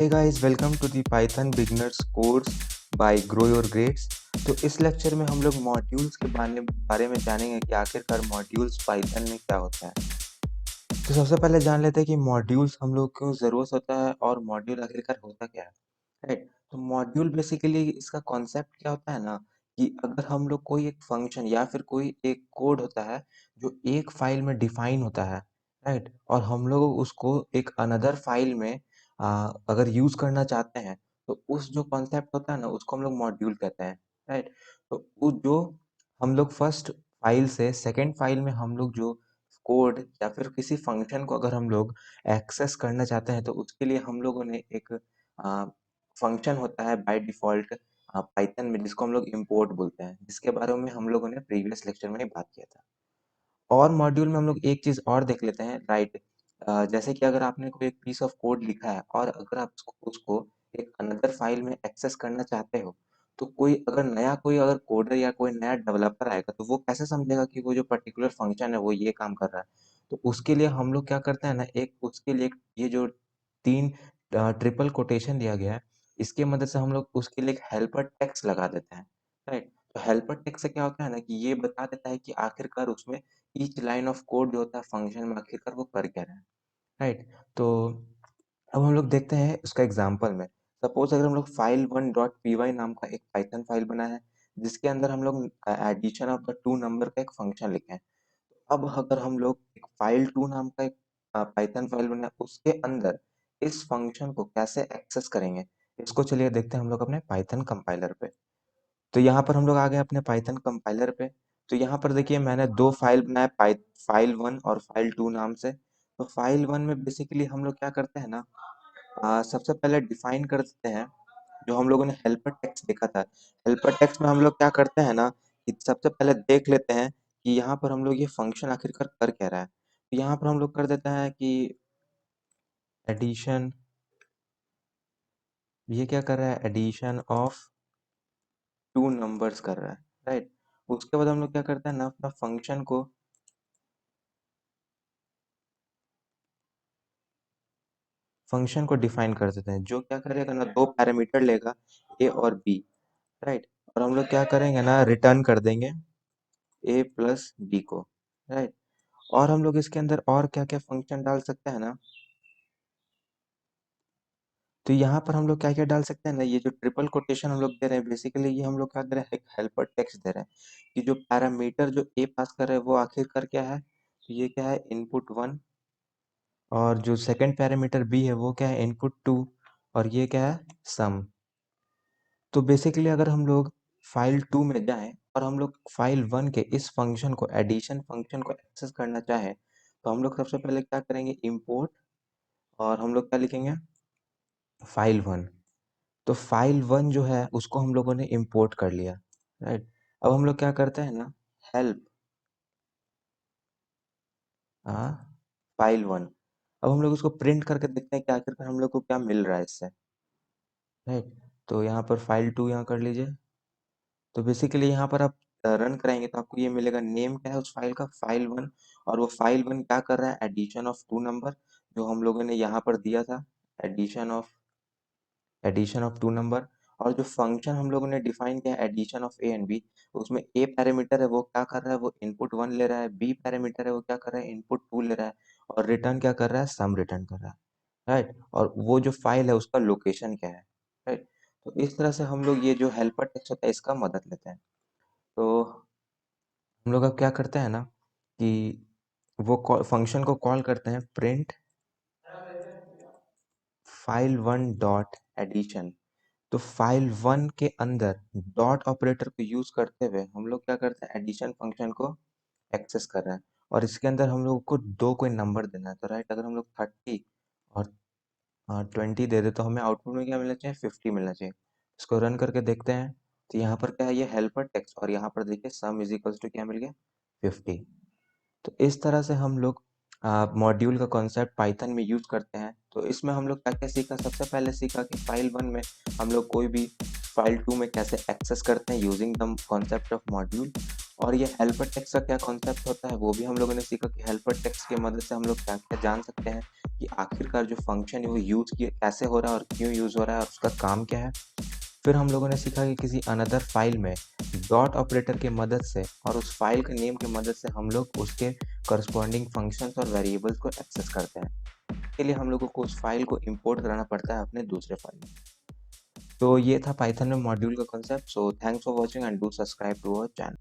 Hey guys, welcome to the Python Beginners course by Grow Your Grades। तो इस lecture में हम लोग मॉड्यूल्स के बारे में जानेंगे कि आखिरकार मॉड्यूल्स पाइथन में क्या होता है। तो सबसे पहले जान लेते हैं कि मॉड्यूल्स हम लोग क्यों ज़रूरत होता है और मॉड्यूल आखिरकार होता क्या है, राइट? तो मॉड्यूल बेसिकली इसका कॉन्सेप्ट क्या होता है ना कि अगर हम लोग कोई एक फंक्शन या फिर कोई एक कोड होता है जो एक फाइल में डिफाइन होता है, राइट? और हम लोग उसको एक अनदर फाइल में अगर यूज़ करना चाहते हैं तो उस जो कॉन्सेप्ट होता है ना उसको हम लोग मॉड्यूल कहते हैं, राइट? तो वो जो हम लोग फर्स्ट फाइल से सेकंड फाइल में हम लोग जो कोड या फिर किसी फंक्शन को अगर हम लोग एक्सेस करना चाहते हैं तो उसके लिए हम लोगों ने एक फंक्शन होता है बाय डिफॉल्ट पाइथन में जिसको हम लोग इंपोर्ट बोलते हैं, जिसके बारे में हम लोगों ने प्रीवियस लेक्चर में ही बात किया था। और मॉड्यूल में हम लोग एक चीज और देख लेते हैं, राइट? जैसे कि अगर आपने कोई एक पीस ऑफ कोड लिखा है और अगर आप उसको एक अनदर फाइल में एक्सेस करना चाहते हो तो कोई अगर कोडर या कोई नया डेवलपर आएगा तो वो कैसे समझेगा कि वो जो पर्टिकुलर फंक्शन है वो ये काम कर रहा है। तो उसके लिए हम लोग क्या करते हैं ना, एक उसके लिए ये जो तीन ट्रिपल कोटेशन दिया गया है, इसकी मदद से हम लोग उसके लिए एक हेल्पर टेक्स्ट लगा देते हैं, राइट? तो हेल्पर टेक्स्ट से क्या होता है ना कि ये बता देता है कि आखिरकार उसमें ईच लाइन ऑफ कोड जो होता है फंक्शन में आखिरकार वो कर क्या रहा है, राइट? तो अब हम लोग देखते हैं उसका एग्जांपल में। सपोज अगर हम लोग file one dot P Y नाम का एक पाइथन फाइल बना है जिसके अंदर हम लोग addition of the two number का एक फंक्शन लिखे हैं। अब अगर हम लोग एक फाइल टू नाम का एक पाइथन फाइल बना है उसके अंदर इस फंक्शन को कैसे एक्सेस करेंगे, इसको चलिए देखते हैं हम लोग अपने पाइथन कंपाइलर पे। तो यहाँ पर हम लोग आ गए अपने पाइथन कंपाइलर पे। तो यहाँ पर देखिए मैंने दो फाइल बनाया, फाइल वन और फाइल टू नाम से। तो फाइल वन में बेसिकली हम लोग क्या करते हैं ना, सबसे पहले डिफाइन कर देते हैं जो हम लोगों ने हेल्पर टेक्स्ट देखा था। हेल्पर टेक्स्ट में हम लोग क्या करते हैं ना कि सबसे पहले देख लेते हैं कि यहाँ पर हम लोग ये फंक्शन आखिरकार कर क्या रहा है। तो यहाँ पर हम लोग कर देते हैं कि एडिशन, ये क्या कर रहा है, एडिशन ऑफ टू नंबर्स कर रहा है, राइट? उसके बाद हम लोग क्या करते हैं ना, अपना फंक्शन को डिफाइन कर देते हैं जो क्या करेगा ना, दो पैरामीटर लेगा ए और बी, राइट? और हम लोग क्या करेंगे ना, रिटर्न कर देंगे ए प्लस बी को, राइट? और हम लोग इसके अंदर और क्या क्या फंक्शन डाल सकते हैं ना, तो यहाँ पर हम लोग क्या क्या डाल सकते हैं ना, ये जो ट्रिपल कोटेशन हम लोग दे रहे हैं बेसिकली ये हम लोग क्या दे रहे हैं, एक हेल्पर टेक्स्ट दे रहे हैं कि जो पैरामीटर जो ए पास कर रहे हैं वो आखिरकार क्या है, तो ये क्या है, इनपुट वन। और जो सेकंड पैरामीटर बी है वो क्या है, इनपुट टू। और ये क्या है, सम। तो बेसिकली अगर हम लोग फाइल टू में जाएं और हम लोग फाइल वन के इस फंक्शन को, एडिशन फंक्शन को एक्सेस करना चाहें तो हम लोग सबसे पहले क्या करेंगे, इंपोर्ट, और हम लोग क्या लिखेंगे, फाइल वन। तो फाइल वन जो है उसको हम लोगों ने इंपोर्ट कर लिया, राइट? अब हम लोग क्या करते हैं ना, हेल्प हाँ फाइल वन। अब हम लोग उसको प्रिंट करके देखते हैं कि आखिरकार हम लोग को क्या मिल रहा है इससे, राइट? तो यहाँ पर फाइल टू यहाँ कर लीजिए। तो बेसिकली यहाँ पर आप रन कराएंगे तो आपको ये मिलेगा, नेम क्या है उस फाइल का, फाइल वन। और वो फाइल वन क्या कर रहा है, एडिशन ऑफ टू नंबर जो हम लोगों ने यहाँ पर दिया था, एडिशन ऑफ टू नंबर। और जो फंक्शन हम लोगों ने डिफाइन किया addition of A and B, उसमें ए पैरामीटर है वो क्या कर रहा है, वो इनपुट वन ले रहा है, बी पैरामीटर है वो क्या कर रहा है, इनपुट टू ले रहा है, और रिटर्न क्या कर रहा है, सम रिटर्न कर रहा है, राइट? और वो जो फाइल है उसका लोकेशन क्या है, राइट? तो इस तरह से हम लोग ये जो हेल्पर टेक्स्ट होता है इसका मदद लेते हैं। तो हम लोग अब क्या करते हैं ना कि वो फंक्शन को कॉल करते हैं print file one dot addition. तो फाइल वन के अंदर डॉट ऑपरेटर को यूज करते हुए हम लोग क्या करते हैं, एडिशन फंक्शन को एक्सेस कर रहे हैं। और इसके अंदर हम लोग को दो कोई नंबर देना है, तो राइट अगर हम लोग 30 और 20 दे दे तो हमें आउटपुट में क्या मिलना चाहिए, 50 मिलना चाहिए। इसको रन करके देखते हैं। तो यहाँ पर क्या है, ये हेल्पर टेक्स्ट, और यहाँ पर देखिए सम इज इक्वल्स टू क्या मिल गया, 50। तो इस तरह से हम लोग मॉड्यूल का कॉन्सेप्ट पाइथन में यूज करते हैं। तो इसमें हम लोग क्या क्या सीखा, सबसे पहले सीखा कि फाइल वन में हम लोग कोई भी फाइल टू में कैसे एक्सेस करते हैं using the concept of module. और ये हेल्पर टेक्स्ट का क्या कॉन्सेप्ट होता है वो भी हम लोगों ने सीखा कि हेल्पर टेक्स्ट की मदद से हम लोग क्या-क्या जान सकते हैं कि आखिरकार जो फंक्शन है वो यूज़ किए कैसे हो रहा है और क्यों यूज़ हो रहा है और उसका काम क्या है। फिर हम लोगों ने सीखा कि किसी अनदर फाइल में डॉट ऑपरेटर की मदद से और उस फाइल के नेम की मदद से हम लोग उसके करस्पॉन्डिंग फंक्शंस और वेरिएबल्स को एक्सेस करते हैं। इसके लिए हम लोगों को उस फाइल को इंपोर्ट कराना पड़ता है अपने दूसरे फाइल में। तो ये था पाइथन में मॉड्यूल का concept. So thanks for watching and do subscribe to our channel.